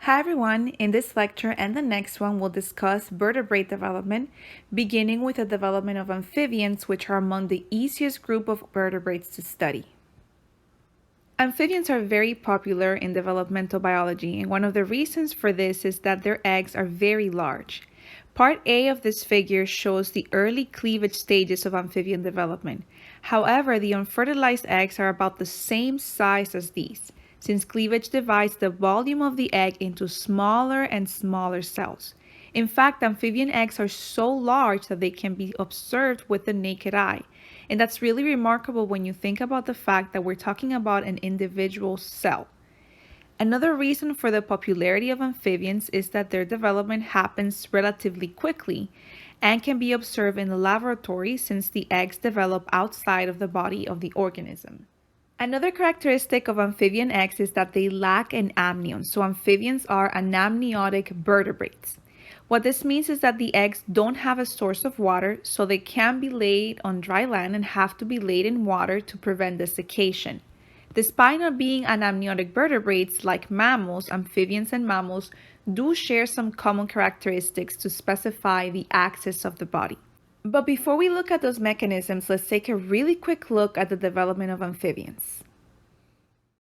Hi everyone, in this lecture and the next one we'll discuss vertebrate development, beginning with the development of amphibians, which are among the easiest group of vertebrates to study. Amphibians are very popular in developmental biology, and one of the reasons for this is that their eggs are very large. Part A of this figure shows the early cleavage stages of amphibian development. However, the unfertilized eggs are about the same size as these, since cleavage divides the volume of the egg into smaller and smaller cells. In fact, amphibian eggs are so large that they can be observed with the naked eye. And that's really remarkable when you think about the fact that we're talking about an individual cell. Another reason for the popularity of amphibians is that their development happens relatively quickly and can be observed in the laboratory since the eggs develop outside of the body of the organism. Another characteristic of amphibian eggs is that they lack an amnion, so amphibians are anamniotic vertebrates. What this means is that the eggs don't have a source of water, so they can be laid on dry land and have to be laid in water to prevent desiccation. Despite not being anamniotic vertebrates like mammals, amphibians and mammals do share some common characteristics to specify the axis of the body. But before we look at those mechanisms, let's take a really quick look at the development of amphibians.